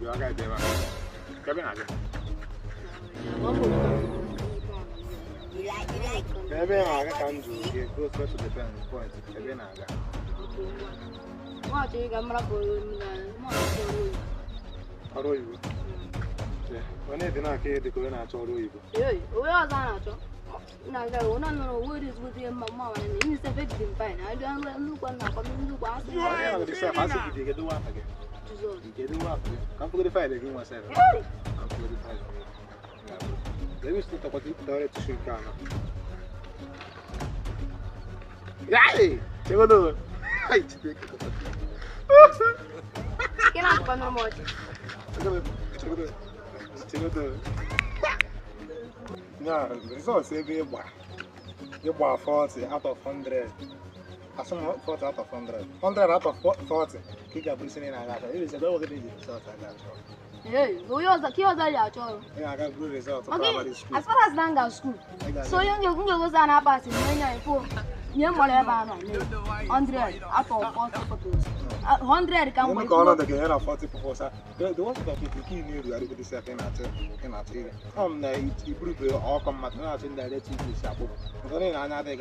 you are there. Come on. Maybe I can do it. Go first to the point. Maybe I what do you got? oyibo. Onye dị na-aka ede ka onye na-achọ ọrụ oyibo. Onye ọzọ na-achọ. Na-aga ụna nọrọ word is with him mama and you say fake them fine. I don't look on na look what I Yeah, I say I say you get the one again. You get the one. Come for the file again myself. Come for the file. Let me start about it direct to Chicago. Yay! Chego do. Ai, Can I find no more? Chego do. Yeah, results say be you 40 out of 100. I saw 40 out of 100. 100 out of 40. Kick up listening and I got it. It's a dog with the results I got. Hey, who was the key of the yacho? Yeah, I got good results. Okay, as far as Nanga school. So you go down a pass in you whatever 100 out of 40 photos. 100 can we call on the game of 40 proposal. The one that you key knew you are able to say cannot take. You prove all come at in the TV shop. But then another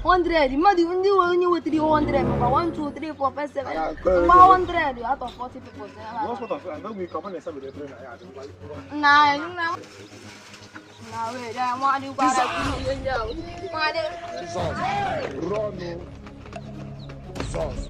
100, you might even do only with 300, 1, 2, 3, 4, 5, 7, 100 out of 40 people. What sort of I don't be common some of the train I had. Now, wait, I want you to go. Run, sauce.